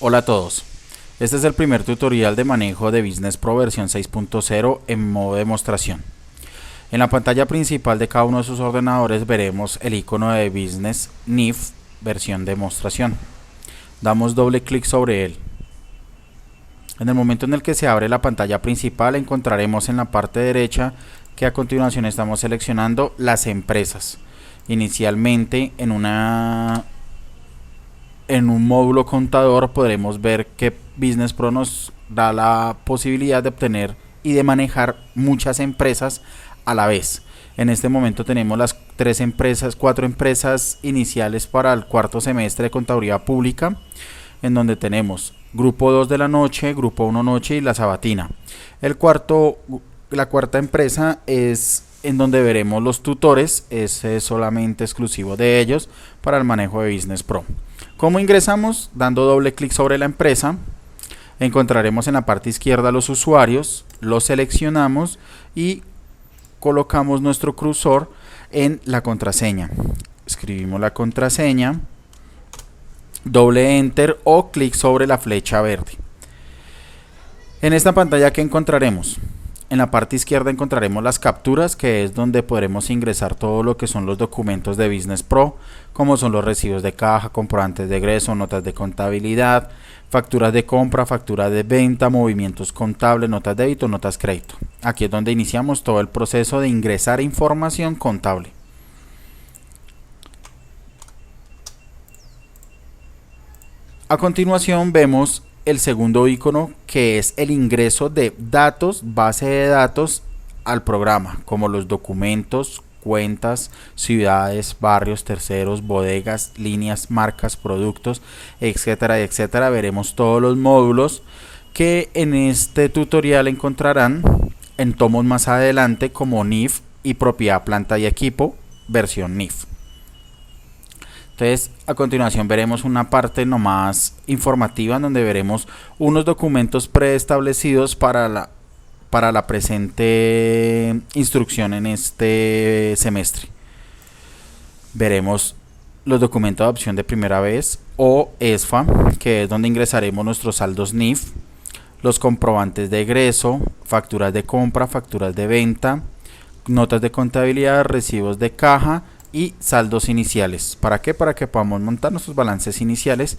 Hola a todos, este es el primer tutorial de manejo de Business Pro versión 6.0 en modo demostración. En la pantalla principal de cada uno de sus ordenadores veremos el icono de Business NIF versión demostración. Damos doble clic sobre él. En el momento en el que se abre la pantalla principal encontraremos en la parte derecha que a continuación estamos seleccionando las empresas. Inicialmente en un módulo contador podremos ver que Business Pro nos da la posibilidad de obtener y de manejar muchas empresas a la vez. En este momento tenemos las cuatro empresas iniciales para el cuarto semestre de Contaduría Pública, en donde tenemos Grupo 2 de la noche, Grupo 1 noche y la sabatina. La cuarta empresa es en donde veremos los tutores, ese es solamente exclusivo de ellos para el manejo de Business Pro. ¿Cómo ingresamos? Dando doble clic sobre la empresa, encontraremos en la parte izquierda los usuarios, los seleccionamos y colocamos nuestro cursor en la contraseña. Escribimos la contraseña, doble enter o clic sobre la flecha verde. En esta pantalla, ¿qué encontraremos? En la parte izquierda encontraremos las capturas, que es donde podremos ingresar todo lo que son los documentos de Business Pro, como son los recibos de caja, comprobantes de egreso, notas de contabilidad, facturas de compra, facturas de venta, movimientos contables, notas de débito, notas crédito. Aquí es donde iniciamos todo el proceso de ingresar información contable. A continuación vemos el segundo icono, que es el ingreso de datos, base de datos al programa, como los documentos, cuentas, ciudades, barrios, terceros, bodegas, líneas, marcas, productos, etcétera, etcétera. Veremos todos los módulos que en este tutorial encontrarán en tomos más adelante, como NIF y propiedad, planta y equipo, versión NIF. Entonces, a continuación veremos una parte nomás informativa en donde veremos unos documentos preestablecidos para la presente instrucción en este semestre. Veremos los documentos de adopción de primera vez o ESFA, que es donde ingresaremos nuestros saldos NIF, los comprobantes de egreso, facturas de compra, facturas de venta, notas de contabilidad, recibos de caja y saldos iniciales. ¿Para qué? Para que podamos montar nuestros balances iniciales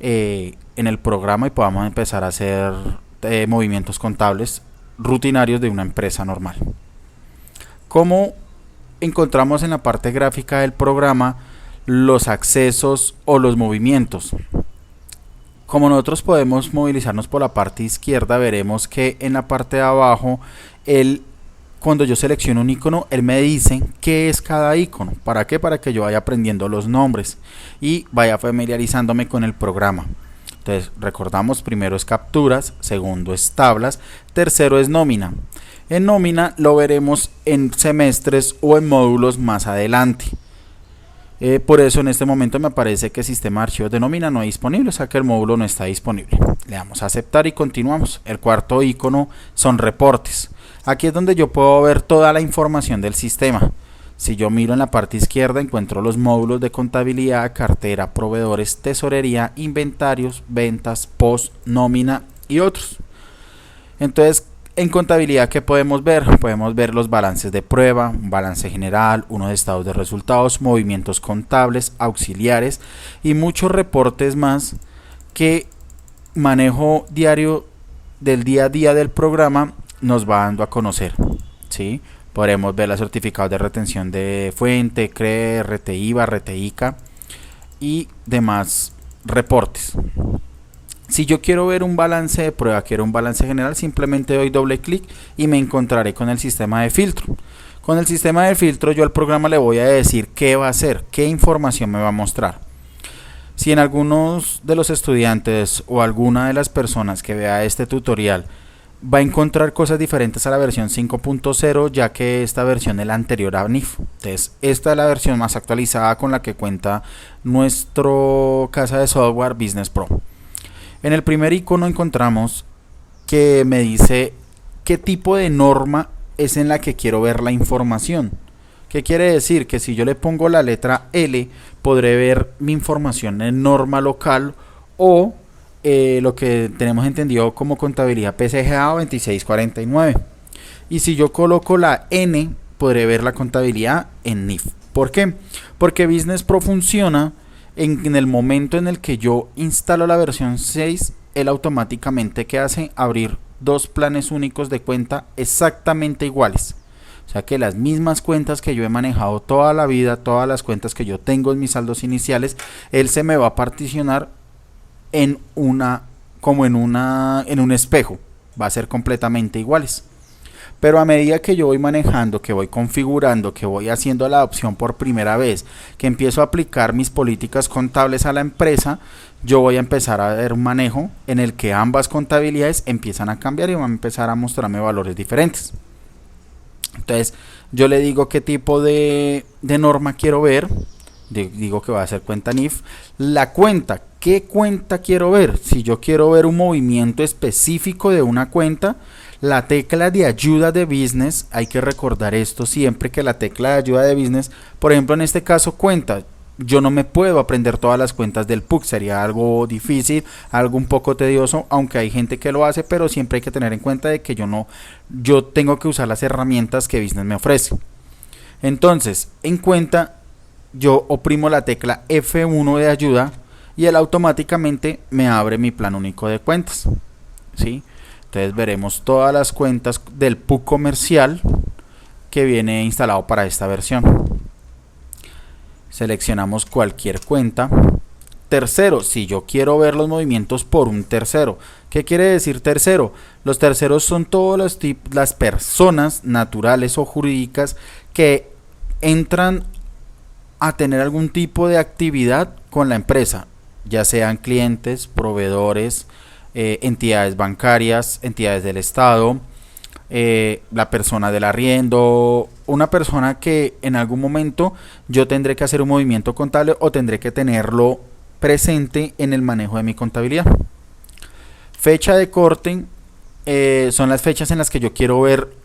en el programa y podamos empezar a hacer movimientos contables rutinarios de una empresa normal. Como encontramos en la parte gráfica del programa los accesos o los movimientos. Como nosotros podemos movilizarnos por la parte izquierda, veremos que en la parte de abajo cuando yo selecciono un icono, él me dice qué es cada icono. ¿Para qué? Para que yo vaya aprendiendo los nombres y vaya familiarizándome con el programa. Entonces, recordamos, primero es capturas, segundo es tablas, tercero es nómina. En nómina lo veremos en semestres o en módulos más adelante. Por eso en este momento me aparece que sistema de archivos de nómina no es disponible, o sea que el módulo no está disponible. Le damos a aceptar y continuamos. El cuarto icono son reportes. Aquí es donde yo puedo ver toda la información del sistema. Si yo miro en la parte izquierda encuentro los módulos de contabilidad, cartera, proveedores, tesorería, inventarios, ventas, post, nómina y otros. Entonces, en contabilidad, ¿qué podemos ver? Podemos ver los balances de prueba, un balance general, uno de estados de resultados, movimientos contables, auxiliares y muchos reportes más que manejo diario del día a día del programa nos va dando a conocer, ¿sí? Podremos ver los certificados de retención de fuente, CRE, RTIVA, RTICA y demás reportes. Si yo quiero ver un balance de prueba, quiero un balance general, simplemente doy doble clic y me encontraré con el sistema de filtro. Con el sistema de filtro yo al programa le voy a decir qué va a hacer, qué información me va a mostrar. Si en algunos de los estudiantes o alguna de las personas que vea este tutorial va a encontrar cosas diferentes a la versión 5.0, ya que esta versión es la anterior a NIF. Entonces, esta es la versión más actualizada con la que cuenta nuestro casa de software Business Pro. En el primer icono encontramos que me dice qué tipo de norma es en la que quiero ver la información. ¿Qué quiere decir? Que si yo le pongo la letra L, podré ver mi información en norma local o lo que tenemos entendido como contabilidad PCGA 2649. Y si yo coloco la N, podré ver la contabilidad en NIF. ¿Por qué? Porque Business Pro funciona en el momento en el que yo instalo la versión 6, él automáticamente ¿qué hace? Abrir dos planes únicos de cuenta exactamente iguales. O sea que las mismas cuentas que yo he manejado toda la vida, todas las cuentas que yo tengo en mis saldos iniciales, él se me va a particionar en en un espejo. Va a ser completamente iguales. Pero a medida que yo voy manejando, que voy configurando, que voy haciendo la adopción por primera vez, que empiezo a aplicar mis políticas contables a la empresa, yo voy a empezar a ver un manejo en el que ambas contabilidades empiezan a cambiar y van a empezar a mostrarme valores diferentes. Entonces yo le digo qué tipo de norma quiero ver, digo que va a ser cuenta NIF, la cuenta, ¿qué cuenta quiero ver? Si yo quiero ver un movimiento específico de una cuenta, la tecla de ayuda de business, hay que recordar esto siempre, que la tecla de ayuda de business, por ejemplo en este caso cuenta, yo no me puedo aprender todas las cuentas del PUC, sería algo difícil, algo un poco tedioso, aunque hay gente que lo hace, pero siempre hay que tener en cuenta de que yo tengo que usar las herramientas que business me ofrece. Entonces, en cuenta, yo oprimo la tecla F1 de ayuda y él automáticamente me abre mi plan único de cuentas, ¿sí? Entonces veremos todas las cuentas del PUC comercial que viene instalado para esta versión. Seleccionamos cualquier cuenta. Tercero, si yo quiero ver los movimientos por un tercero. ¿Qué quiere decir tercero? Los terceros son todas las personas naturales o jurídicas que entran a tener algún tipo de actividad con la empresa, ya sean clientes, proveedores, entidades bancarias, entidades del Estado, la persona del arriendo, una persona que en algún momento yo tendré que hacer un movimiento contable o tendré que tenerlo presente en el manejo de mi contabilidad. Fecha de corte son las fechas en las que yo quiero ver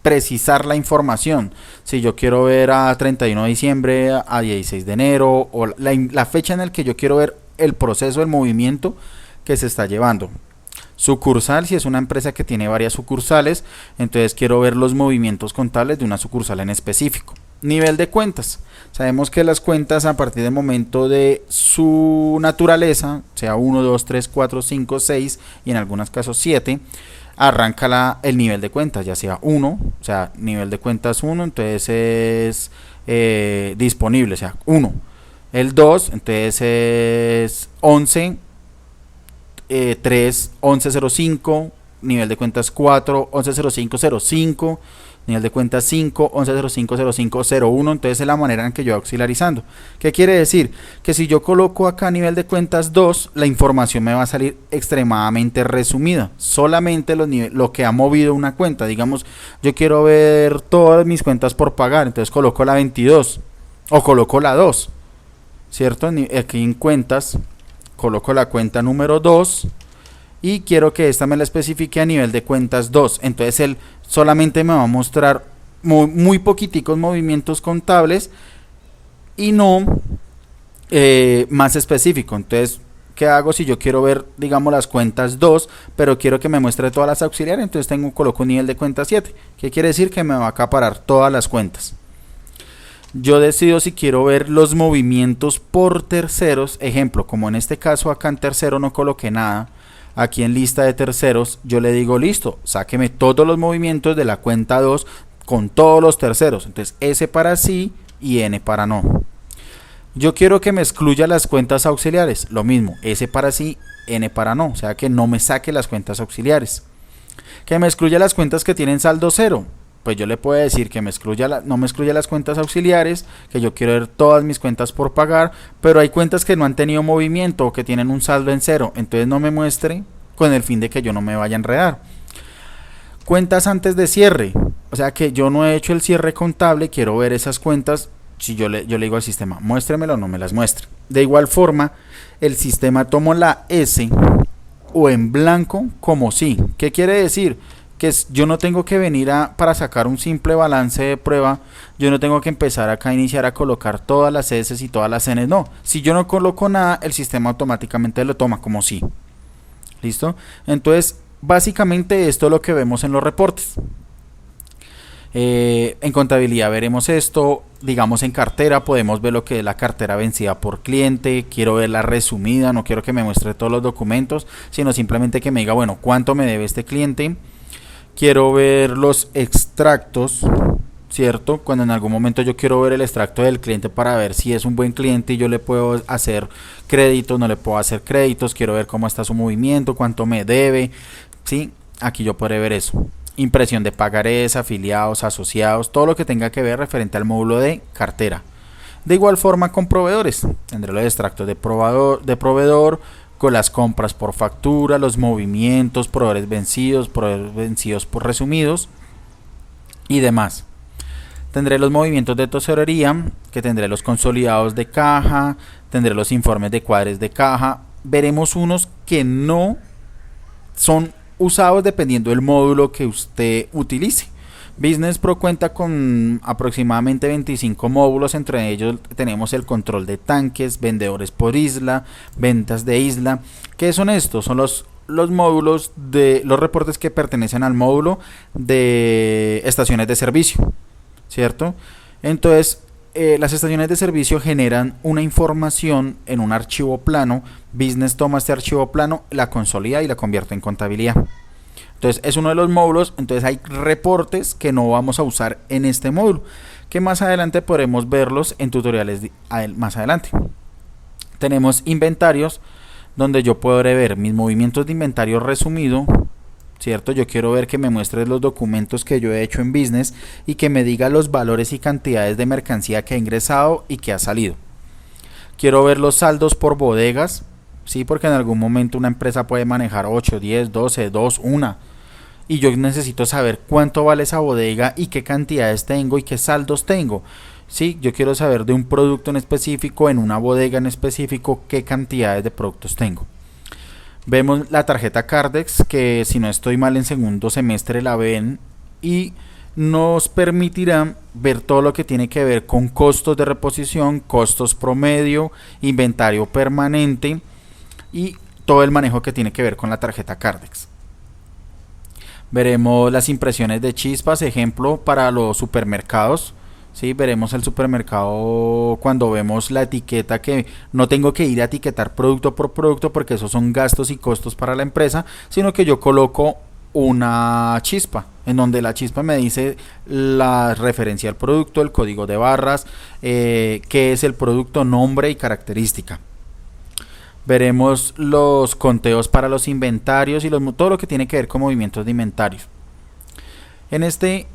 precisar la información. Si yo quiero ver a 31 de diciembre, a 16 de enero, o la fecha en la que yo quiero ver el proceso del movimiento que se está llevando. Sucursal, si es una empresa que tiene varias sucursales, entonces quiero ver los movimientos contables de una sucursal en específico. Nivel de cuentas. Sabemos que las cuentas a partir del momento de su naturaleza, sea 1, 2, 3, 4, 5, 6 y en algunos casos 7, arranca el nivel de cuentas, ya sea 1, o sea, nivel de cuentas 1, entonces es disponible, o sea, 1. El 2, entonces es 11, 3, 1105, nivel de cuentas 4, 110505, nivel de cuentas 5, 11050501. Entonces es la manera en que yo voy auxiliarizando. ¿Qué quiere decir? Que si yo coloco acá nivel de cuentas 2, la información me va a salir extremadamente resumida, solamente lo que ha movido una cuenta. Digamos, yo quiero ver todas mis cuentas por pagar, entonces coloco la 22 o coloco la 2, ¿cierto? Aquí en cuentas coloco la cuenta número 2 y quiero que esta me la especifique a nivel de cuentas 2. Entonces él solamente me va a mostrar muy poquiticos movimientos contables y no más específico. Entonces, ¿qué hago si yo quiero ver, digamos, las cuentas 2, pero quiero que me muestre todas las auxiliares? Entonces coloco un nivel de cuenta 7. ¿Qué quiere decir? Que me va a acaparar todas las cuentas. Yo decido si quiero ver los movimientos por terceros. Ejemplo, como en este caso acá en tercero no coloqué nada, aquí en lista de terceros yo le digo listo, sáqueme todos los movimientos de la cuenta 2 con todos los terceros. Entonces S para sí y N para no. Yo quiero que me excluya las cuentas auxiliares. Lo mismo, S para sí, N para no. O sea que no me saque las cuentas auxiliares. Que me excluya las cuentas que tienen saldo cero. Pues yo le puedo decir que no me excluya las cuentas auxiliares, que yo quiero ver todas mis cuentas por pagar, pero hay cuentas que no han tenido movimiento o que tienen un saldo en cero, entonces no me muestre con el fin de que yo no me vaya a enredar. Cuentas antes de cierre, o sea que yo no he hecho el cierre contable, quiero ver esas cuentas. Si yo le digo al sistema, muéstremelo, no me las muestre. De igual forma, el sistema toma la S o en blanco como sí. ¿Qué quiere decir? yo no tengo que venir para sacar un simple balance de prueba, yo no tengo que empezar acá a iniciar a colocar todas las S y todas las N, no. Si yo no coloco nada, el sistema automáticamente lo toma como sí. ¿Listo? Entonces, básicamente esto es lo que vemos en los reportes. En contabilidad veremos esto, digamos en cartera podemos ver lo que es la cartera vencida por cliente, quiero verla resumida, no quiero que me muestre todos los documentos, sino simplemente que me diga, bueno, cuánto me debe este cliente. Quiero ver los extractos, ¿cierto? Cuando en algún momento yo quiero ver el extracto del cliente para ver si es un buen cliente y yo le puedo hacer créditos, no le puedo hacer créditos, quiero ver cómo está su movimiento, cuánto me debe, ¿sí? Aquí yo podré ver eso. Impresión de pagarés, afiliados, asociados, todo lo que tenga que ver referente al módulo de cartera. De igual forma con proveedores, tendré los extractos de proveedor, con las compras por factura, los movimientos, proveedores vencidos por resumidos y demás. Tendré los movimientos de tesorería, que tendré los consolidados de caja, tendré los informes de cuadres de caja. Veremos unos que no son usados dependiendo del módulo que usted utilice. Business Pro cuenta con aproximadamente 25 módulos, entre ellos tenemos el control de tanques, vendedores por isla, ventas de isla. ¿Qué son estos? Son los módulos de los reportes que pertenecen al módulo de estaciones de servicio, ¿cierto? Entonces, las estaciones de servicio generan una información en un archivo plano. Business toma este archivo plano, la consolida y la convierte en contabilidad. Entonces es uno de los módulos. Entonces hay reportes que no vamos a usar en este módulo, que más adelante podremos verlos en tutoriales más adelante. Tenemos inventarios, donde yo podré ver mis movimientos de inventario resumido, ¿cierto? Yo quiero ver que me muestre los documentos que yo he hecho en Business y que me diga los valores y cantidades de mercancía que ha ingresado y que ha salido. Quiero ver los saldos por bodegas, ¿sí? Porque en algún momento una empresa puede manejar 8, 10, 12, 2, 1. Y yo necesito saber cuánto vale esa bodega y qué cantidades tengo y qué saldos tengo. ¿Sí? Yo quiero saber de un producto en específico, en una bodega en específico, qué cantidades de productos tengo. Vemos la tarjeta Cardex, que si no estoy mal en segundo semestre la ven, y nos permitirá ver todo lo que tiene que ver con costos de reposición, costos promedio, inventario permanente y todo el manejo que tiene que ver con la tarjeta Cardex. Veremos las impresiones de chispas, ejemplo para los supermercados. ¿Sí? Veremos el supermercado cuando vemos la etiqueta, que no tengo que ir a etiquetar producto por producto porque esos son gastos y costos para la empresa, sino que yo coloco una chispa en donde la chispa me dice la referencia al producto, el código de barras, qué es el producto, nombre y característica. Veremos los conteos para los inventarios y todo lo que tiene que ver con movimientos de inventarios. En este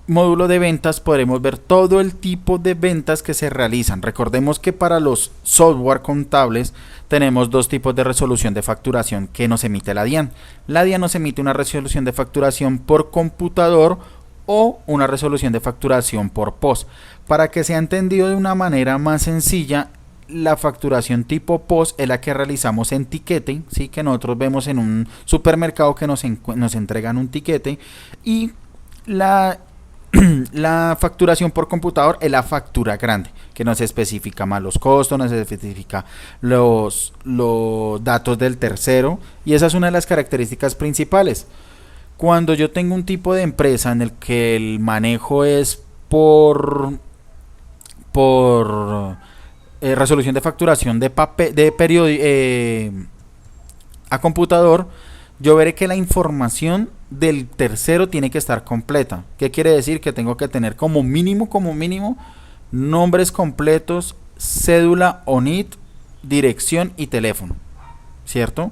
módulo de ventas podremos ver todo el tipo de ventas que se realizan. Recordemos que para los software contables tenemos dos tipos de resolución de facturación que nos emite la DIAN. La DIAN nos emite una resolución de facturación por computador o una resolución de facturación por POS. Para que sea entendido de una manera más sencilla, la facturación tipo POS es la que realizamos en tiquete, ¿sí? Que nosotros vemos en un supermercado que nos entregan un tiquete, y la facturación por computador es la factura grande, que nos especifica más los costos, nos especifica los datos del tercero, y esa es una de las características principales. Cuando yo tengo un tipo de empresa en el que el manejo es por resolución de facturación a computador, yo veré que la información del tercero tiene que estar completa. ¿Qué quiere decir? Que tengo que tener como mínimo nombres completos, cédula ONIT, dirección y teléfono, ¿cierto?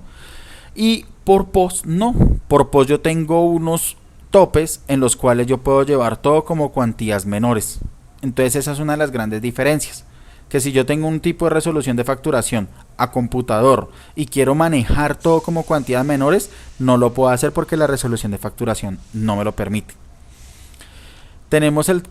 Y por POS no. Por POS yo tengo unos topes en los cuales yo puedo llevar todo como cuantías menores. Entonces esa es una de las grandes diferencias. Que si yo tengo un tipo de resolución de facturación a computador y quiero manejar todo como cuantías menores, no lo puedo hacer porque la resolución de facturación no me lo permite. Tenemos el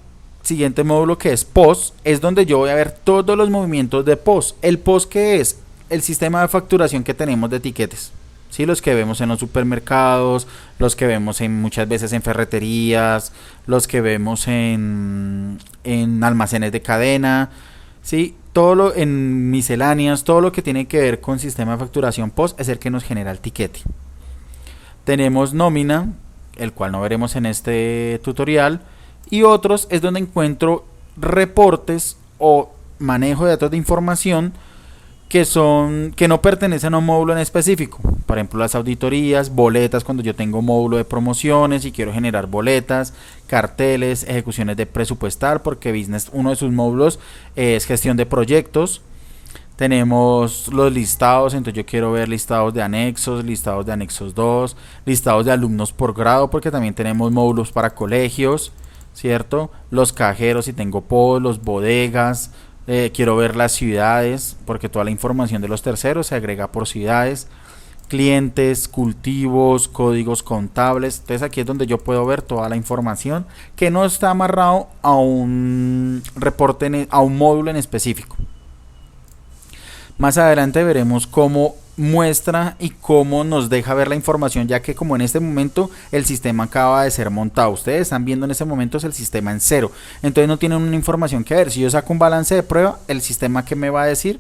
siguiente módulo, que es POS, es donde yo voy a ver todos los movimientos de POS. ¿El POS qué es? El sistema de facturación que tenemos de etiquetes. ¿sí? Los que vemos en los supermercados, los que vemos muchas veces en ferreterías, los que vemos en almacenes de cadena, ¿sí? Todo lo en misceláneas, todo lo que tiene que ver con sistema de facturación post es el que nos genera el tiquete. Tenemos nómina, el cual no veremos en este tutorial, y otros es donde encuentro reportes o manejo de datos de información que no pertenecen a un módulo en específico. Por ejemplo, las auditorías, boletas cuando yo tengo módulo de promociones y quiero generar boletas, carteles, ejecuciones de presupuestal, porque business, uno de sus módulos es gestión de proyectos. Tenemos los listados, entonces yo quiero ver listados de anexos 2, listados de alumnos por grado, porque también tenemos módulos para colegios, ¿cierto? Los cajeros, si tengo POS, los bodegas, quiero ver las ciudades, porque toda la información de los terceros se agrega por ciudades, clientes, cultivos, códigos contables. Entonces aquí es donde yo puedo ver toda la información que no está amarrado a un reporte, a un módulo en específico. Más adelante veremos cómo muestra y cómo nos deja ver la información, ya que como en este momento el sistema acaba de ser montado, ustedes están viendo en este momento es el sistema en cero, entonces no tienen una información que ver. Si yo saco un balance de prueba, el sistema que me va a decir,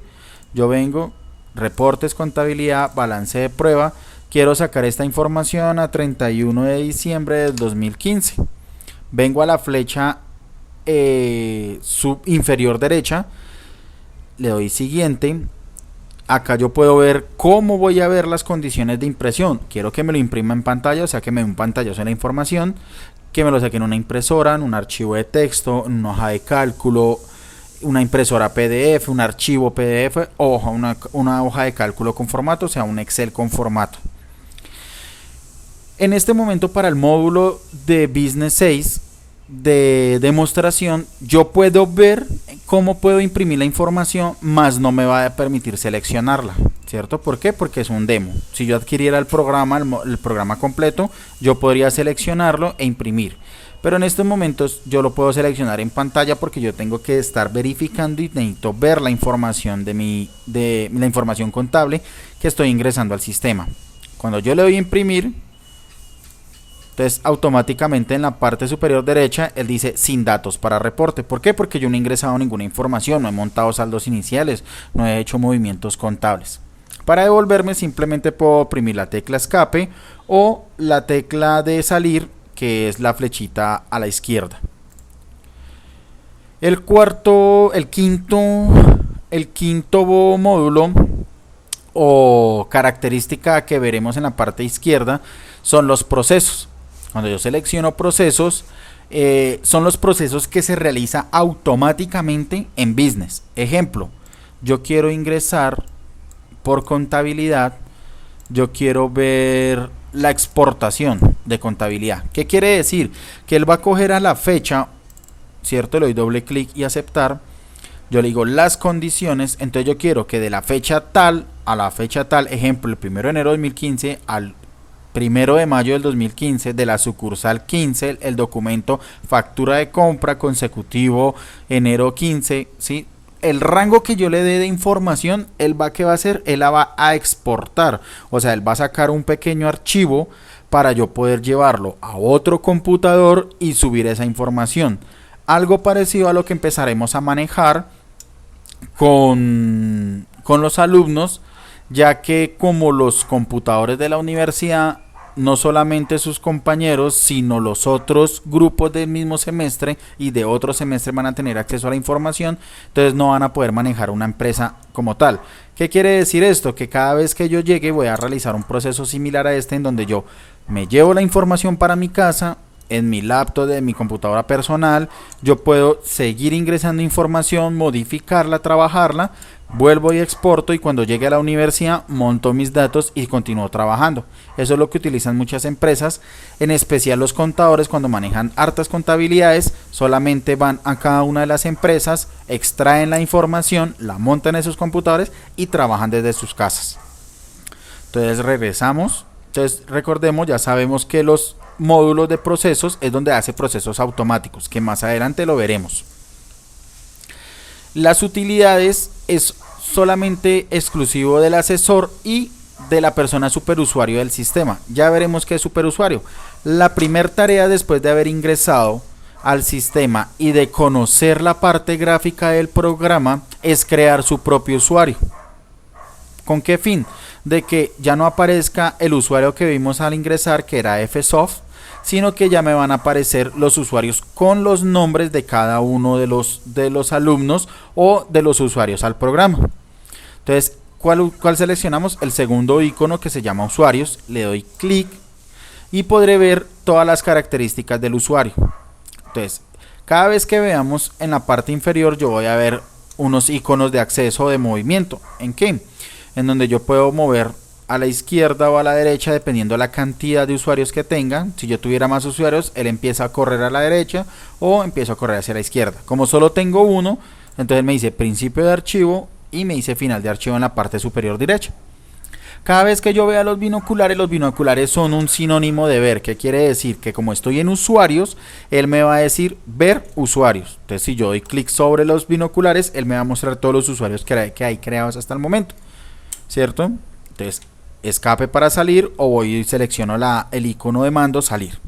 yo vengo, reportes, contabilidad, balance de prueba, quiero sacar esta información a 31 de diciembre del 2015, vengo a la flecha inferior derecha, le doy siguiente. Acá yo puedo ver cómo voy a ver las condiciones de impresión. Quiero que me lo imprima en pantalla, o sea que me dé un pantallazo de la información, que me lo saque en una impresora, en un archivo de texto, en una hoja de cálculo, una impresora PDF, un archivo PDF, o una hoja de cálculo con formato, o sea un Excel con formato. En este momento para el módulo de Business 6 de demostración, yo puedo ver cómo puedo imprimir la información, más no me va a permitir seleccionarla, ¿cierto? ¿Por qué? Porque es un demo. Si yo adquiriera el programa completo, yo podría seleccionarlo e imprimir. Pero en estos momentos yo lo puedo seleccionar en pantalla porque yo tengo que estar verificando y necesito ver la información de la información contable que estoy ingresando al sistema. Cuando yo le doy a imprimir, entonces automáticamente en la parte superior derecha él dice sin datos para reporte. ¿Por qué? Porque yo no he ingresado ninguna información, no he montado saldos iniciales, no he hecho movimientos contables. Para devolverme simplemente puedo oprimir la tecla escape o la tecla de salir, que es la flechita a la izquierda. El quinto módulo o característica que veremos en la parte izquierda son los procesos. Cuando yo selecciono procesos, son los procesos que se realiza automáticamente en Business. Ejemplo, yo quiero ingresar por contabilidad, yo quiero ver la exportación de contabilidad. ¿Qué quiere decir? Que él va a coger a la fecha, ¿cierto? Le doy doble clic y aceptar. Yo le digo las condiciones, entonces yo quiero que de la fecha tal a la fecha tal, ejemplo, el 1 de enero de 2015 al 1 de mayo del 2015, de la sucursal 15, el documento factura de compra consecutivo enero 15, ¿sí? El rango que yo le dé de información, ¿qué va a hacer? Él la va a exportar, o sea, él va a sacar un pequeño archivo para yo poder llevarlo a otro computador y subir esa información. Algo parecido a lo que empezaremos a manejar con los alumnos, ya que como los computadores de la universidad, no solamente sus compañeros, sino los otros grupos del mismo semestre y de otro semestre van a tener acceso a la información, entonces no van a poder manejar una empresa como tal. ¿Qué quiere decir esto? Que cada vez que yo llegue voy a realizar un proceso similar a este, en donde yo me llevo la información para mi casa, en mi laptop de mi computadora personal, yo puedo seguir ingresando información, modificarla, trabajarla, vuelvo y exporto, y cuando llegue a la universidad monto mis datos y continúo trabajando. Eso es lo que utilizan muchas empresas, en especial los contadores. Cuando manejan hartas contabilidades, solamente van a cada una de las empresas, extraen la información, la montan en sus computadores y trabajan desde sus casas. Entonces regresamos. Entonces recordemos, ya sabemos que los módulos de procesos es donde hace procesos automáticos, que más adelante lo veremos. Las utilidades es solamente exclusivo del asesor y de la persona superusuario del sistema. Ya veremos qué es superusuario. La primera tarea después de haber ingresado al sistema y de conocer la parte gráfica del programa es crear su propio usuario. ¿Con qué fin? De que ya no aparezca el usuario que vimos al ingresar, que era Fsoft, sino que ya me van a aparecer los usuarios con los nombres de cada uno de los alumnos o de los usuarios al programa. Entonces, ¿cuál seleccionamos? El segundo icono, que se llama usuarios. Le doy clic y podré ver todas las características del usuario. Entonces, cada vez que veamos en la parte inferior, yo voy a ver unos iconos de acceso o de movimiento. ¿En qué? En donde yo puedo mover a la izquierda o a la derecha dependiendo de la cantidad de usuarios que tenga. Si yo tuviera más usuarios, él empieza a correr a la derecha o empieza a correr hacia la izquierda. Como solo tengo uno, entonces me dice principio de archivo y me dice final de archivo en la parte superior derecha. Cada vez que yo vea los binoculares son un sinónimo de ver. ¿Qué quiere decir? Que como estoy en usuarios, él me va a decir ver usuarios. Entonces, si yo doy clic sobre los binoculares, él me va a mostrar todos los usuarios que hay creados hasta el momento, ¿cierto? Entonces, escape para salir, o voy y selecciono el icono de mando salir.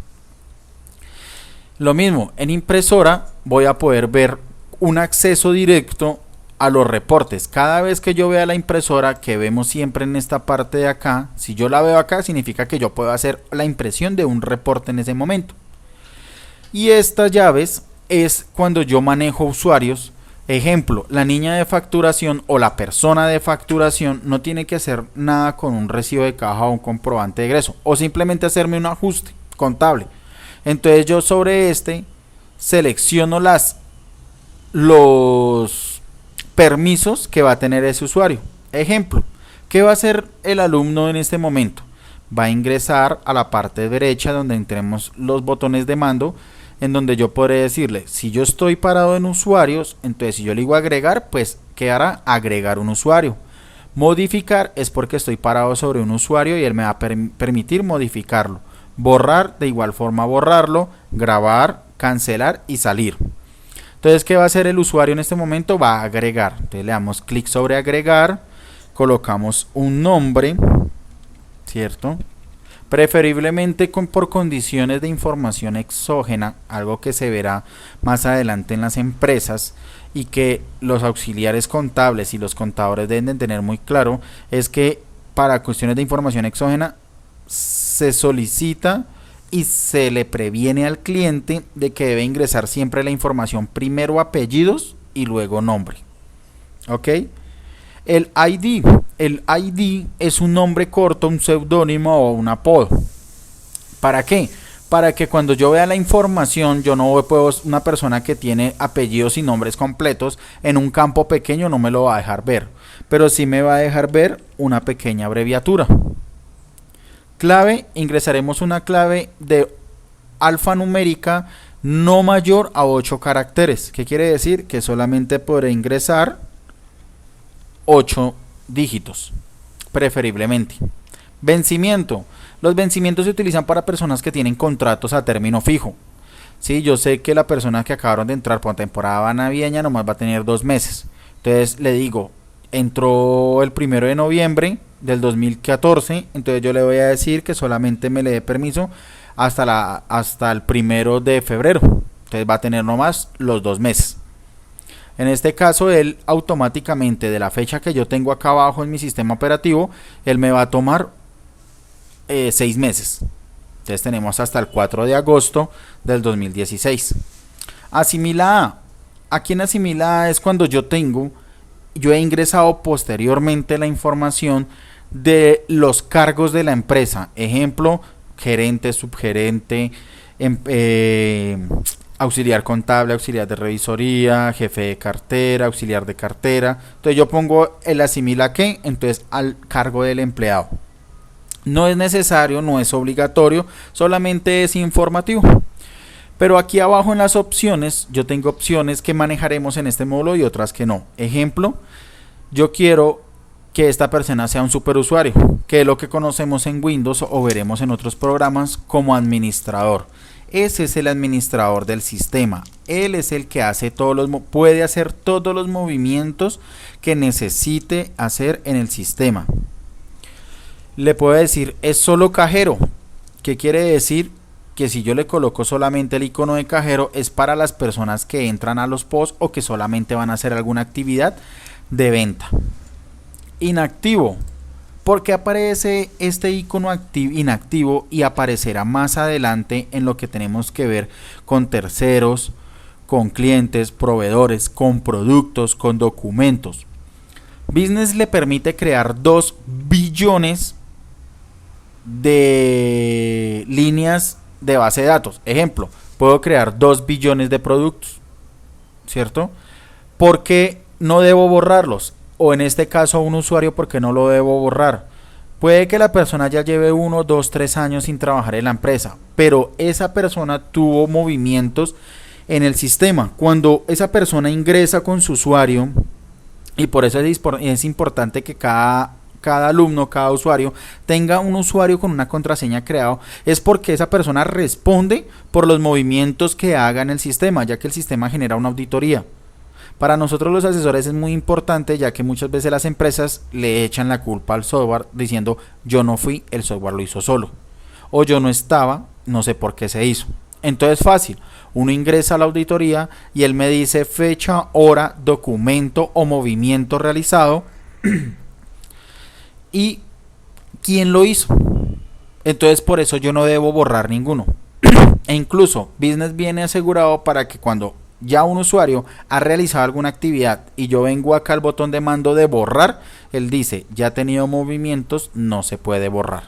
Lo mismo, en impresora voy a poder ver un acceso directo a los reportes. Cada vez que yo vea la impresora, que vemos siempre en esta parte de acá, si yo la veo acá, significa que yo puedo hacer la impresión de un reporte en ese momento. Y estas llaves es cuando yo manejo usuarios. Ejemplo, la niña de facturación o la persona de facturación no tiene que hacer nada con un recibo de caja o un comprobante de egreso, o simplemente hacerme un ajuste contable. Entonces yo sobre selecciono los permisos que va a tener ese usuario. Ejemplo, ¿qué va a hacer el alumno en este momento? Va a ingresar a la parte derecha donde entremos los botones de mando, en donde yo podré decirle, si yo estoy parado en usuarios, entonces si yo le digo agregar, pues ¿qué hará? Agregar un usuario. Modificar es porque estoy parado sobre un usuario y él me va a permitir modificarlo. Borrar, de igual forma borrarlo, grabar, cancelar y salir. Entonces, ¿qué va a hacer el usuario en este momento? Va a agregar. Entonces le damos clic sobre agregar, colocamos un nombre, ¿cierto? Preferiblemente por condiciones de información exógena, algo que se verá más adelante en las empresas y que los auxiliares contables y los contadores deben de tener muy claro, es que para cuestiones de información exógena se solicita y se le previene al cliente de que debe ingresar siempre la información, primero apellidos y luego nombre. ¿Ok? El ID es un nombre corto, un seudónimo o un apodo. ¿Para qué? Para que cuando yo vea la información, yo no puedo, una persona que tiene apellidos y nombres completos en un campo pequeño no me lo va a dejar ver, pero sí me va a dejar ver una pequeña abreviatura. Clave, ingresaremos una clave de alfanumérica no mayor a 8 caracteres. ¿Qué quiere decir? Que solamente podré ingresar 8 dígitos, preferiblemente. Vencimiento. Los vencimientos se utilizan para personas que tienen contratos a término fijo. Sí, yo sé que la persona que acabaron de entrar por temporada navideña nomás va a tener 2 meses. Entonces le digo, entró el 1 de noviembre del 2014, entonces yo le voy a decir que solamente me le dé permiso hasta el 1 de febrero. Entonces va a tener nomás los 2 meses. En este caso, él automáticamente de la fecha que yo tengo acá abajo en mi sistema operativo, él me va a tomar 6 meses. Entonces tenemos hasta el 4 de agosto del 2016. Asimila A. Aquí en Asimila A es cuando yo he ingresado posteriormente la información de los cargos de la empresa. Ejemplo, gerente, subgerente, auxiliar contable, auxiliar de revisoría, jefe de cartera, auxiliar de cartera. Entonces yo pongo el asimila que, entonces al cargo del empleado. No es necesario, no es obligatorio, solamente es informativo. Pero aquí abajo en las opciones, yo tengo opciones que manejaremos en este módulo y otras que no. Ejemplo, yo quiero que esta persona sea un superusuario, que es lo que conocemos en Windows o veremos en otros programas como administrador. Ese es el administrador del sistema. Él es el que hace puede hacer todos los movimientos que necesite hacer en el sistema. Le puedo decir es solo cajero. ¿Qué quiere decir? Que si yo le coloco solamente el icono de cajero es para las personas que entran a los posts o que solamente van a hacer alguna actividad de venta. Inactivo. ¿Por qué aparece este icono inactivo y aparecerá más adelante en lo que tenemos que ver con terceros, con clientes, proveedores, con productos, con documentos? Business le permite crear 2 billones de líneas de base de datos. Ejemplo, puedo crear 2 billones de productos, ¿cierto? ¿Por qué no debo borrarlos? O en este caso un usuario, ¿por qué no lo debo borrar? Puede que la persona ya lleve 1, 2, 3 años sin trabajar en la empresa, pero esa persona tuvo movimientos en el sistema. Cuando esa persona ingresa con su usuario, y por eso es importante que cada alumno, cada usuario tenga un usuario con una contraseña creado, es porque esa persona responde por los movimientos que haga en el sistema, ya que el sistema genera una auditoría. Para nosotros los asesores es muy importante, ya que muchas veces las empresas le echan la culpa al software diciendo yo no fui, el software lo hizo solo, o yo no estaba, no sé por qué se hizo. Entonces fácil, uno ingresa a la auditoría y él me dice fecha, hora, documento o movimiento realizado y quién lo hizo. Entonces por eso yo no debo borrar ninguno. E incluso Business viene asegurado para que cuando ya un usuario ha realizado alguna actividad y yo vengo acá al botón de mando de borrar, él dice ya ha tenido movimientos, no se puede borrar.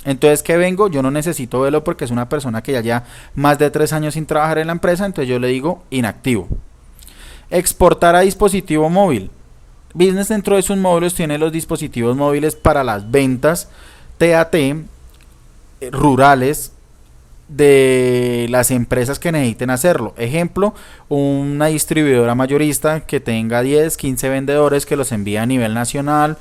Entonces, ¿qué vengo? Yo no necesito verlo porque es una persona que ya lleva más de 3 años sin trabajar en la empresa, entonces yo le digo inactivo. Exportar a dispositivo móvil. Business dentro de sus módulos tiene los dispositivos móviles para las ventas TAT rurales de las empresas que necesiten hacerlo. Ejemplo, una distribuidora mayorista que tenga 10, 15 vendedores que los envía a nivel nacional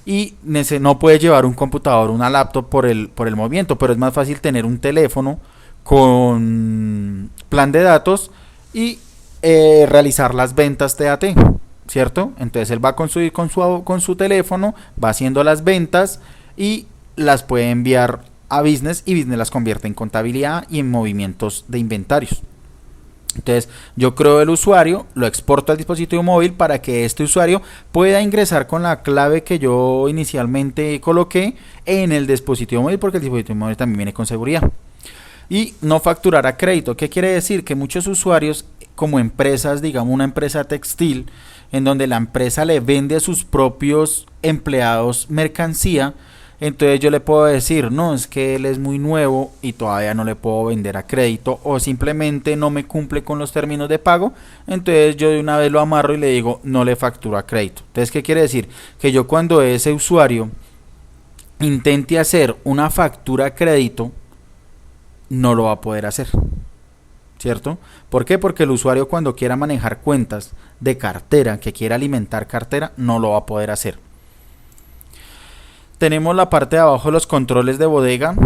y no puede llevar un computador, una laptop por el movimiento, pero es más fácil tener un teléfono con plan de datos y realizar las ventas TAT, ¿cierto? Entonces él va con su teléfono, va haciendo las ventas y las puede enviar a Business y Business las convierte en contabilidad y en movimientos de inventarios. Entonces yo creo el usuario, lo exporto al dispositivo móvil para que este usuario pueda ingresar con la clave que yo inicialmente coloqué en el dispositivo móvil, porque el dispositivo móvil también viene con seguridad. Y no facturar a crédito. ¿Qué quiere decir? Que muchos usuarios, como empresas, digamos una empresa textil, en donde la empresa le vende a sus propios empleados mercancía, entonces yo le puedo decir, no, es que él es muy nuevo y todavía no le puedo vender a crédito, o simplemente no me cumple con los términos de pago, entonces yo de una vez lo amarro y le digo, no le facturo a crédito. Entonces, ¿qué quiere decir? Que yo cuando ese usuario intente hacer una factura a crédito, no lo va a poder hacer, ¿cierto? ¿Por qué? Porque el usuario cuando quiera manejar cuentas de cartera, que quiera alimentar cartera, no lo va a poder hacer. Tenemos la parte de abajo los controles de bodega,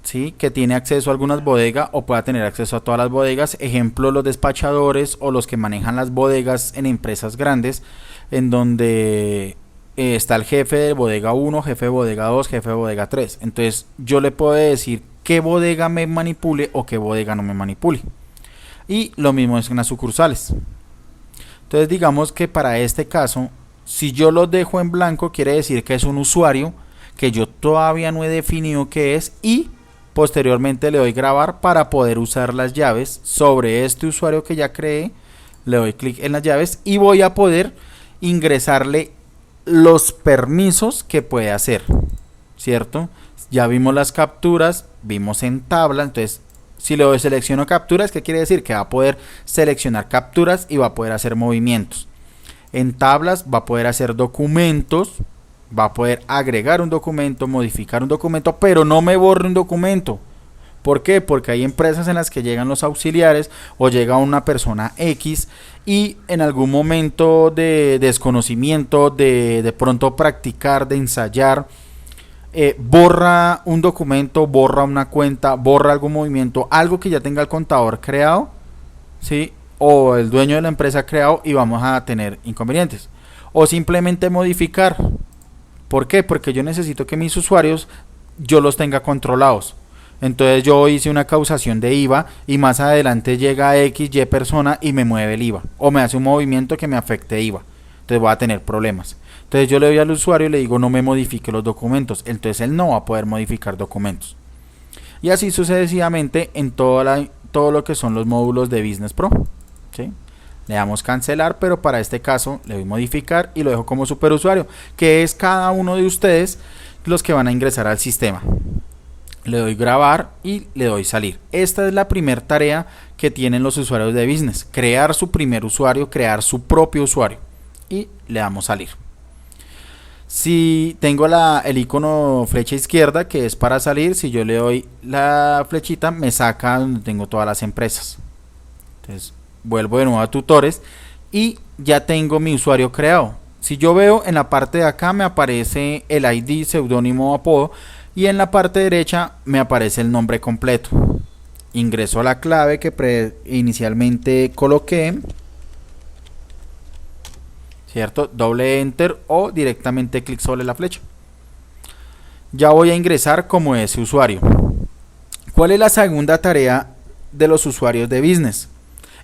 ¿sí? Que tiene acceso a algunas bodegas o pueda tener acceso a todas las bodegas. Ejemplo, los despachadores o los que manejan las bodegas en empresas grandes, en donde está el jefe de bodega 1, jefe de bodega 2, jefe de bodega 3. Entonces yo le puedo decir qué bodega me manipule o qué bodega no me manipule. Y lo mismo es en las sucursales. Entonces digamos que para este caso, si yo lo dejo en blanco, quiere decir que es un usuario que yo todavía no he definido qué es, y posteriormente le doy grabar para poder usar las llaves sobre este usuario que ya creé. Le doy clic en las llaves y voy a poder ingresarle los permisos que puede hacer, ¿cierto? Ya vimos las capturas, vimos en tabla, entonces si le doy selecciono capturas, ¿qué quiere decir? Que va a poder seleccionar capturas y va a poder hacer movimientos. En tablas va a poder hacer documentos, va a poder agregar un documento, modificar un documento, pero no me borre un documento. ¿Por qué? Porque hay empresas en las que llegan los auxiliares o llega una persona X y en algún momento de desconocimiento, de pronto practicar, de ensayar, borra un documento, borra una cuenta, borra algún movimiento, algo que ya tenga el contador creado, ¿sí? O el dueño de la empresa creado, y vamos a tener inconvenientes. O simplemente modificar. ¿Por qué? Porque yo necesito que mis usuarios yo los tenga controlados. Entonces yo hice una causación de IVA y más adelante llega X, Y persona y me mueve el IVA o me hace un movimiento que me afecte IVA. Entonces voy a tener problemas. Entonces yo le doy al usuario y le digo no me modifique los documentos. Entonces él no va a poder modificar documentos. Y así sucesivamente en todo lo que son los módulos de Business Pro. ¿Sí? Le damos cancelar, pero para este caso le doy modificar y lo dejo como superusuario, que es cada uno de ustedes los que van a ingresar al sistema. Le doy grabar y le doy salir. Esta es la primera tarea que tienen los usuarios de Business: crear su primer usuario, crear su propio usuario. Y le damos salir. Si tengo el icono flecha izquierda, que es para salir, si yo le doy la flechita me saca donde tengo todas las empresas. Entonces vuelvo de nuevo a tutores y ya tengo mi usuario creado. Si yo veo en la parte de acá me aparece el ID, seudónimo o apodo, y en la parte derecha me aparece el nombre completo. Ingreso a la clave que inicialmente coloqué, ¿cierto? Doble enter o directamente clic sobre la flecha. Ya voy a ingresar como ese usuario. ¿Cuál es la segunda tarea de los usuarios de Business?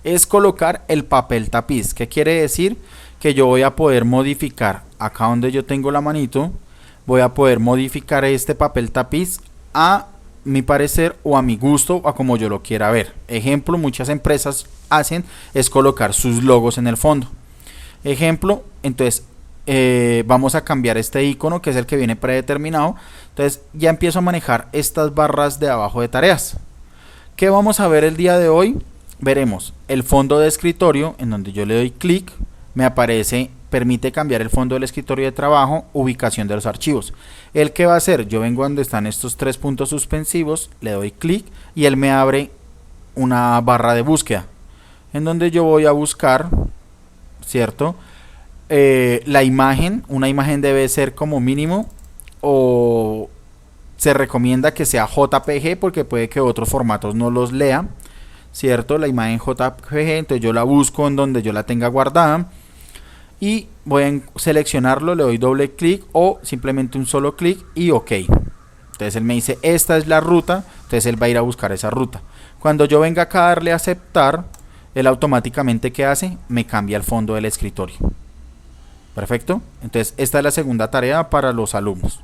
Es colocar el papel tapiz. ¿Qué quiere decir? Que yo voy a poder modificar acá donde yo tengo la manito, voy a poder modificar este papel tapiz a mi parecer o a mi gusto o a como yo lo quiera ver. Ejemplo, muchas empresas hacen es colocar sus logos en el fondo. Ejemplo, entonces vamos a cambiar este icono que es el que viene predeterminado. Entonces ya empiezo a manejar estas barras de abajo de tareas. ¿Qué vamos a ver el día de hoy? Veremos el fondo de escritorio, en donde yo le doy clic, me aparece, permite cambiar el fondo del escritorio de trabajo, ubicación de los archivos. ¿El qué va a hacer? Yo vengo donde están estos tres puntos suspensivos, le doy clic y él me abre una barra de búsqueda, en donde yo voy a buscar, ¿cierto? La imagen, una imagen debe ser como mínimo, o se recomienda que sea JPG porque puede que otros formatos no los lea, ¿cierto? La imagen JPG, entonces yo la busco en donde yo la tenga guardada y voy a seleccionarlo, le doy doble clic o simplemente un solo clic y OK. Entonces él me dice esta es la ruta, entonces él va a ir a buscar esa ruta. Cuando yo venga acá a darle a aceptar, él automáticamente ¿qué hace? Me cambia el fondo del escritorio. Perfecto. Entonces esta es la segunda tarea para los alumnos.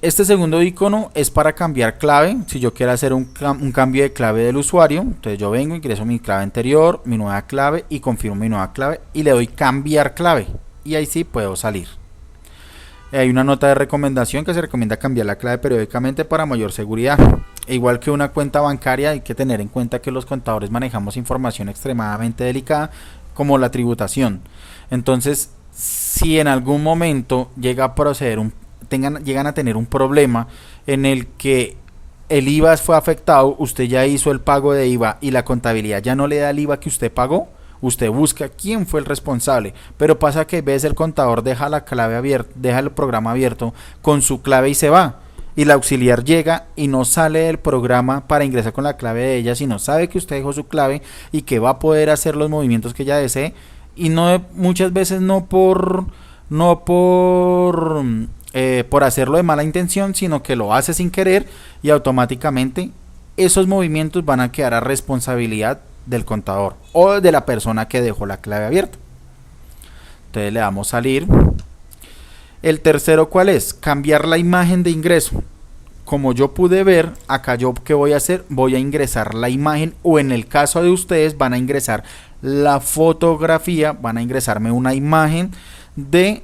Este segundo icono es para cambiar clave. Si yo quiero hacer un cambio de clave del usuario, entonces yo vengo, ingreso mi clave anterior, mi nueva clave y confirmo mi nueva clave y le doy cambiar clave y ahí sí puedo salir. Hay una nota de recomendación que se recomienda cambiar la clave periódicamente para mayor seguridad. Igual que una cuenta bancaria, hay que tener en cuenta que los contadores manejamos información extremadamente delicada como la tributación. Entonces, si en algún momento llega a proceder llegan a tener un problema en el que el IVA fue afectado, usted ya hizo el pago de IVA y la contabilidad ya no le da el IVA que usted pagó, usted busca quién fue el responsable, pero pasa que a veces el contador deja la clave abierta, deja el programa abierto con su clave y se va, y la auxiliar llega y no sale del programa para ingresar con la clave de ella, sino sabe que usted dejó su clave y que va a poder hacer los movimientos que ella desee, y no muchas veces no por hacerlo de mala intención, sino que lo hace sin querer y automáticamente esos movimientos van a quedar a responsabilidad del contador o de la persona que dejó la clave abierta. Entonces le damos salir. El tercero, ¿cuál es? Cambiar la imagen de ingreso. Como yo pude ver, acá yo ¿qué voy a hacer? Voy a ingresar la imagen, o en el caso de ustedes van a ingresar la fotografía, van a ingresarme una imagen de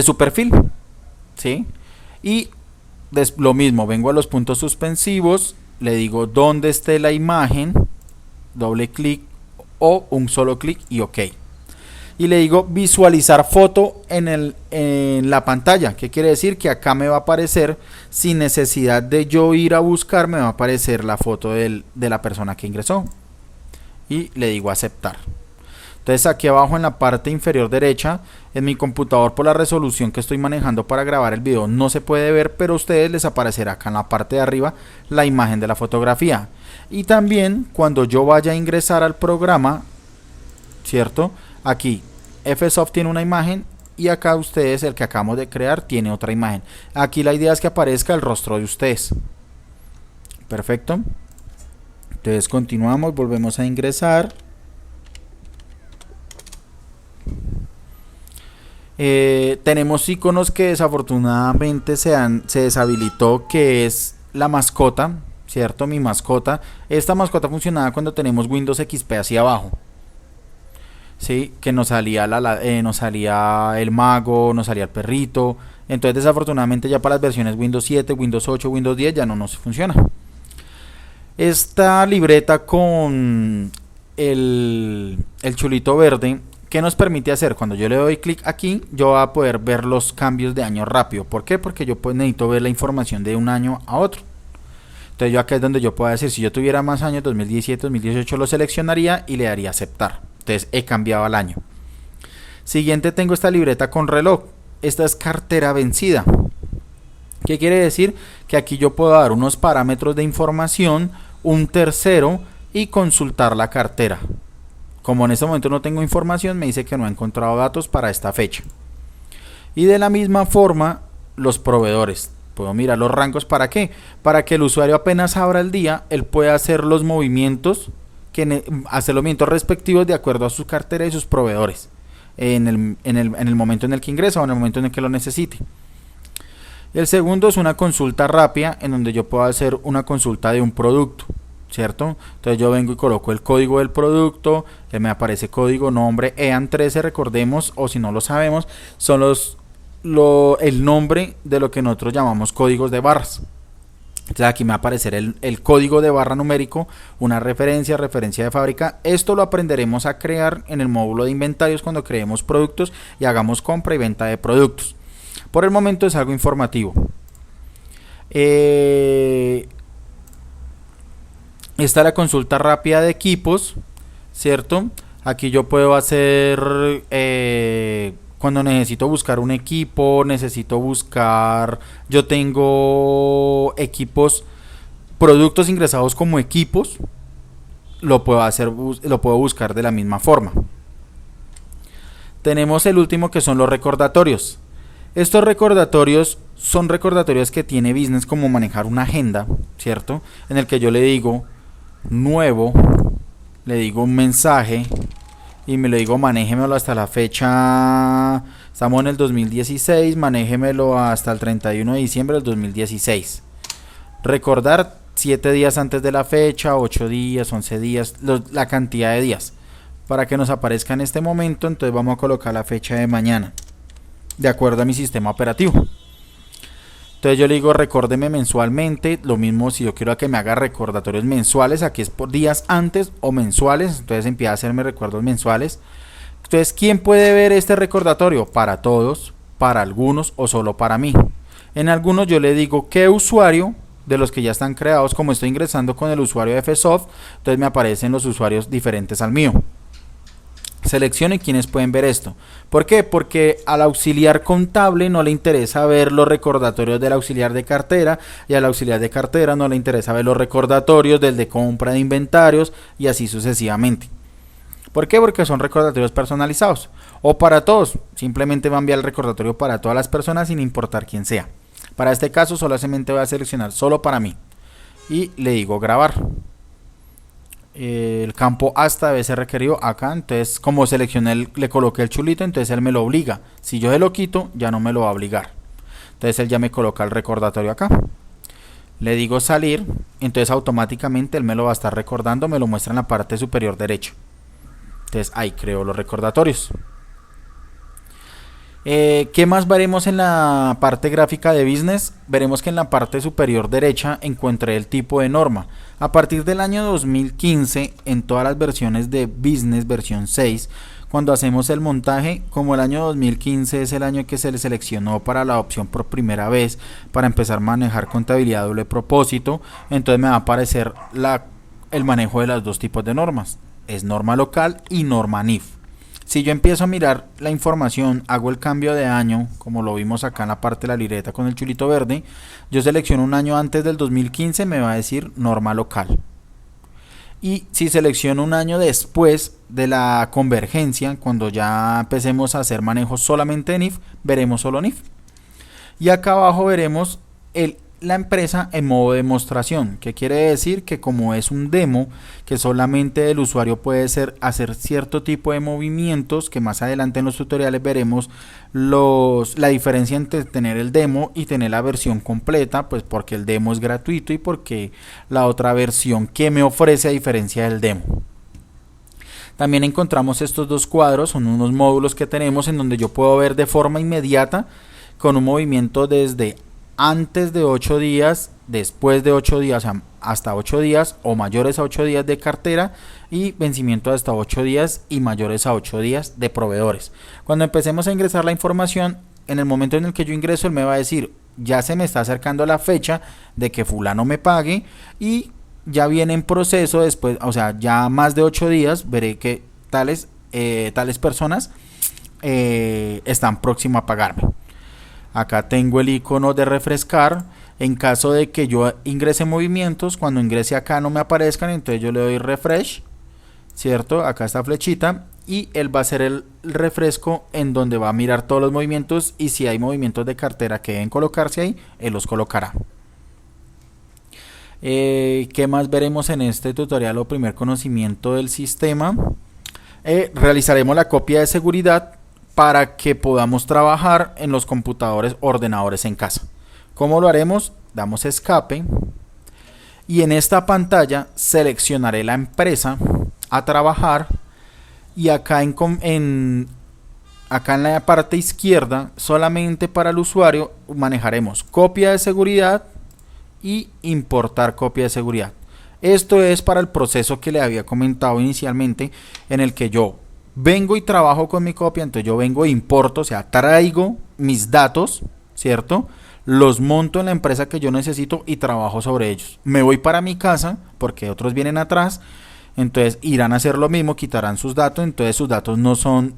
su perfil, ¿sí? Y lo mismo, vengo a los puntos suspensivos, le digo dónde esté la imagen, doble clic o un solo clic y OK. Y le digo visualizar foto en la pantalla. ¿Qué quiere decir? Que acá me va a aparecer, sin necesidad de yo ir a buscar, me va a aparecer la foto de la persona que ingresó. Y le digo aceptar. Entonces aquí abajo en la parte inferior derecha, en mi computador, por la resolución que estoy manejando para grabar el video, no se puede ver, pero a ustedes les aparecerá acá en la parte de arriba la imagen de la fotografía. Y también cuando yo vaya a ingresar al programa, ¿cierto? Aquí Fsoft tiene una imagen y acá ustedes, el que acabamos de crear, tiene otra imagen. Aquí la idea es que aparezca el rostro de ustedes. Perfecto. Entonces continuamos, volvemos a ingresar. Tenemos iconos que desafortunadamente se deshabilitó, que es la mascota, ¿cierto? Mi mascota. Esta mascota funcionaba cuando tenemos Windows XP hacia abajo. Sí, que nos salía nos salía el mago, nos salía el perrito. Entonces desafortunadamente ya para las versiones Windows 7, Windows 8, Windows 10 ya no nos funciona. Esta libreta con el chulito verde, ¿qué nos permite hacer? Cuando yo le doy clic aquí, yo voy a poder ver los cambios de año rápido. ¿Por qué? Porque yo necesito ver la información de un año a otro. Entonces yo acá es donde yo puedo decir, si yo tuviera más años, 2017, 2018, lo seleccionaría y le daría aceptar. Entonces he cambiado al año. Siguiente, tengo esta libreta con reloj. Esta es cartera vencida. ¿Qué quiere decir? Que aquí yo puedo dar unos parámetros de información, un tercero y consultar la cartera. Como en este momento no tengo información, me dice que no ha encontrado datos para esta fecha. Y de la misma forma, los proveedores. Puedo mirar los rangos, ¿para qué? Para que el usuario apenas abra el día, él pueda hacer los movimientos, hacer los movimientos respectivos de acuerdo a su cartera y sus proveedores. En el momento en el que ingresa o en el momento en el que lo necesite. El segundo es una consulta rápida, en donde yo puedo hacer una consulta de un producto, ¿cierto? Entonces yo vengo y coloco el código del producto, me aparece código, nombre, EAN13, recordemos, o si no lo sabemos, son el nombre de lo que nosotros llamamos códigos de barras. Entonces aquí me va a aparecer el código de barra numérico, una referencia de fábrica. Esto lo aprenderemos a crear en el módulo de inventarios cuando creemos productos y hagamos compra y venta de productos. Por el momento es algo informativo. Está la consulta rápida de equipos, ¿cierto? Aquí yo puedo hacer, cuando necesito buscar un equipo, yo tengo equipos, productos ingresados como equipos, lo puedo buscar de la misma forma. Tenemos el último, que son los recordatorios. Estos recordatorios son recordatorios que tiene Business, como manejar una agenda, ¿cierto? En el que yo le digo nuevo, le digo un mensaje y me lo digo manéjemelo hasta la fecha, estamos en el 2016, manéjemelo hasta el 31 de diciembre del 2016. Recordar 7 días antes de la fecha, 8 días, 11 días, la cantidad de días para que nos aparezca en este momento. Entonces vamos a colocar la fecha de mañana, de acuerdo a mi sistema operativo. Entonces yo le digo recórdeme mensualmente. Lo mismo si yo quiero que me haga recordatorios mensuales, aquí es por días antes o mensuales, entonces empieza a hacerme recuerdos mensuales. Entonces, ¿quién puede ver este recordatorio? Para todos, para algunos o solo para mí. En algunos yo le digo qué usuario de los que ya están creados, como estoy ingresando con el usuario de Fsoft, entonces me aparecen los usuarios diferentes al mío. Seleccione quiénes pueden ver esto. ¿Por qué? Porque al auxiliar contable no le interesa ver los recordatorios del auxiliar de cartera, y al auxiliar de cartera no le interesa ver los recordatorios del de compra de inventarios, y así sucesivamente. ¿Por qué? Porque son recordatorios personalizados. O para todos, simplemente va a enviar el recordatorio para todas las personas sin importar quién sea. Para este caso solamente voy a seleccionar solo para mí y le digo grabar. El campo hasta debe ser requerido acá, entonces como seleccioné, le coloqué el chulito, entonces él me lo obliga. Si yo se lo quito, ya no me lo va a obligar. Entonces él ya me coloca el recordatorio acá. Le digo salir, entonces automáticamente él me lo va a estar recordando, me lo muestra en la parte superior derecha. Entonces ahí creo los recordatorios. ¿Qué más veremos en la parte gráfica de Business? Veremos que en la parte superior derecha encontré el tipo de norma. A partir del año 2015, en todas las versiones de Business, versión 6, cuando hacemos el montaje, como el año 2015 es el año que se le seleccionó para la opción por primera vez, para empezar a manejar contabilidad doble propósito, entonces me va a aparecer el manejo de los dos tipos de normas. Es norma local y norma NIF. Si yo empiezo a mirar la información, hago el cambio de año, como lo vimos acá en la parte de la libreta con el chulito verde, yo selecciono un año antes del 2015, me va a decir norma local. Y si selecciono un año después de la convergencia, cuando ya empecemos a hacer manejo solamente de NIF, veremos solo NIF. Y acá abajo veremos la empresa en modo demostración, que quiere decir que como es un demo, que solamente el usuario puede hacer cierto tipo de movimientos, que más adelante en los tutoriales veremos la diferencia entre tener el demo y tener la versión completa, pues porque el demo es gratuito y porque la otra versión que me ofrece a diferencia del demo. También encontramos estos dos cuadros, son unos módulos que tenemos en donde yo puedo ver de forma inmediata con un movimiento desde antes de 8 días, después de 8 días, o sea, hasta 8 días o mayores a 8 días de cartera y vencimiento hasta 8 días y mayores a 8 días de proveedores. Cuando empecemos a ingresar la información, en el momento en el que yo ingreso, él me va a decir, ya se me está acercando la fecha de que fulano me pague y ya viene en proceso después, o sea, ya más de 8 días veré que tales personas están próximas a pagarme. Acá tengo el icono de refrescar. En caso de que yo ingrese movimientos, cuando ingrese acá no me aparezcan, entonces yo le doy refresh, ¿cierto? Acá está flechita y él va a hacer el refresco en donde va a mirar todos los movimientos y si hay movimientos de cartera que deben colocarse ahí, él los colocará. ¿Qué más veremos en este tutorial o primer conocimiento del sistema? Realizaremos la copia de seguridad para que podamos trabajar en los computadores, ordenadores en casa. ¿Cómo lo haremos? Damos escape y en esta pantalla seleccionaré la empresa a trabajar y acá en la parte izquierda, solamente para el usuario, manejaremos copia de seguridad y importar copia de seguridad. Esto es para el proceso que le había comentado inicialmente, en el que yo vengo y trabajo con mi copia, entonces yo vengo e importo, o sea, traigo mis datos, ¿cierto? Los monto en la empresa que yo necesito y trabajo sobre ellos. Me voy para mi casa, porque otros vienen atrás, entonces irán a hacer lo mismo, quitarán sus datos, entonces sus datos son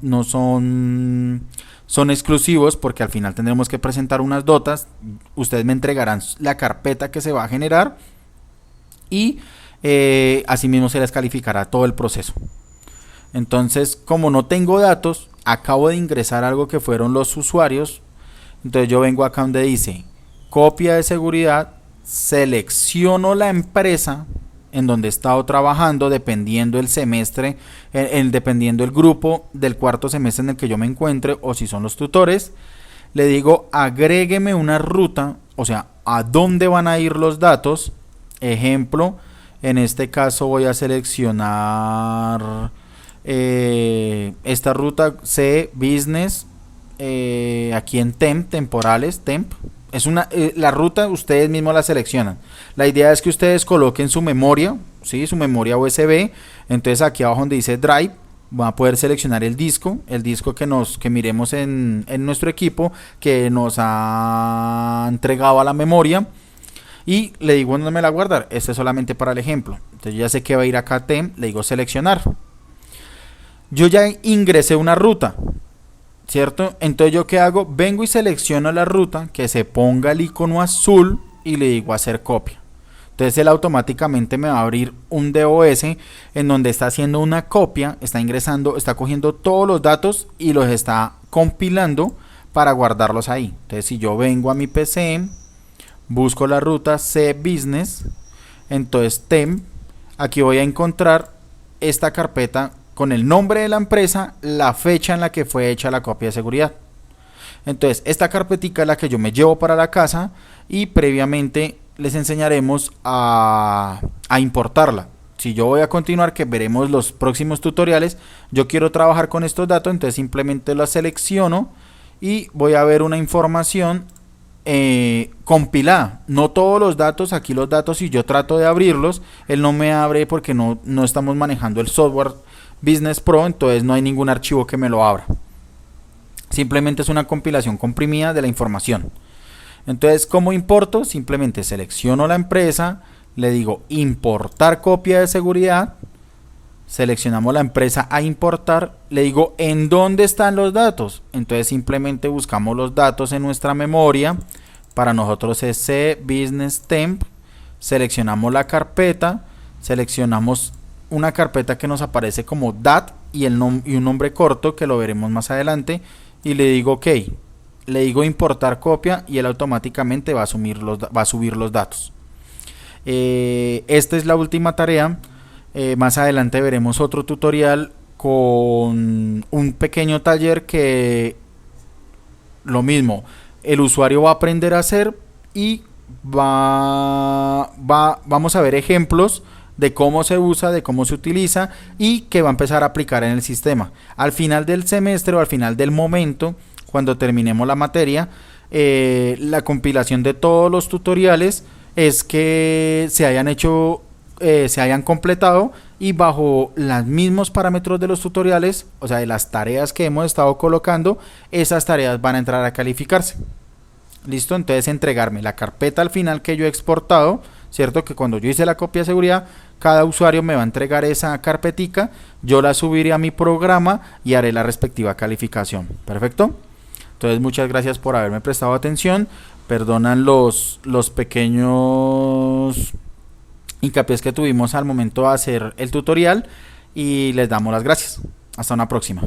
exclusivos, porque al final tendremos que presentar unas dotas, ustedes me entregarán la carpeta que se va a generar y asimismo se les calificará todo el proceso. Entonces, como no tengo datos, acabo de ingresar algo que fueron los usuarios. Entonces yo vengo acá donde dice copia de seguridad, selecciono la empresa en donde he estado trabajando, dependiendo el semestre, dependiendo el grupo del cuarto semestre en el que yo me encuentre, o si son los tutores, le digo agrégueme una ruta, o sea, a dónde van a ir los datos. Ejemplo, en este caso voy a seleccionar esta ruta C Business, aquí en temporales, es la ruta ustedes mismos la seleccionan. La idea es que ustedes coloquen su memoria, ¿sí? Su memoria USB. Entonces aquí abajo donde dice Drive van a poder seleccionar el disco que miremos en nuestro equipo, que nos ha entregado a la memoria, y le digo dónde me la guardar. Este es solamente para el ejemplo. Entonces ya sé que va a ir acá le digo seleccionar. Yo ya ingresé una ruta, ¿cierto? Entonces yo ¿qué hago? Vengo y selecciono la ruta, que se ponga el icono azul y le digo hacer copia. Entonces él automáticamente me va a abrir un DOS en donde está haciendo una copia, está ingresando, está cogiendo todos los datos y los está compilando para guardarlos ahí. Entonces si yo vengo a mi PC, busco la ruta C Business, entonces aquí voy a encontrar esta carpeta con el nombre de la empresa, la fecha en la que fue hecha la copia de seguridad. Entonces esta carpetica es la que yo me llevo para la casa y previamente les enseñaremos a importarla. Si yo voy a continuar, que veremos los próximos tutoriales, yo quiero trabajar con estos datos, entonces simplemente los selecciono y voy a ver una información compilada. No todos los datos, aquí los datos, si yo trato de abrirlos, él no me abre porque no estamos manejando el software Business Pro, entonces no hay ningún archivo que me lo abra. Simplemente es una compilación comprimida de la información. Entonces, ¿cómo importo? Simplemente selecciono la empresa, le digo importar copia de seguridad, seleccionamos la empresa a importar, le digo en dónde están los datos. Entonces simplemente buscamos los datos en nuestra memoria. Para nosotros es C Business Temp, seleccionamos la carpeta, seleccionamos una carpeta que nos aparece como DAT y un nombre corto que lo veremos más adelante, y le digo OK, le digo importar copia y él automáticamente va a subir los datos. Esta es la última tarea. Más adelante veremos otro tutorial con un pequeño taller que lo mismo, el usuario va a aprender a hacer y vamos a ver ejemplos de cómo se usa, de cómo se utiliza y que va a empezar a aplicar en el sistema. Al final del semestre o al final del momento, cuando terminemos la materia, la compilación de todos los tutoriales es que se hayan hecho, se hayan completado y bajo los mismos parámetros de los tutoriales, o sea, de las tareas que hemos estado colocando, esas tareas van a entrar a calificarse. Listo, entonces entregarme la carpeta al final que yo he exportado, cierto, que cuando yo hice la copia de seguridad, cada usuario me va a entregar esa carpetica, yo la subiré a mi programa y haré la respectiva calificación. Perfecto. Entonces muchas gracias por haberme prestado atención. Perdonan los pequeños hincapiés que tuvimos al momento de hacer el tutorial y les damos las gracias. Hasta una próxima.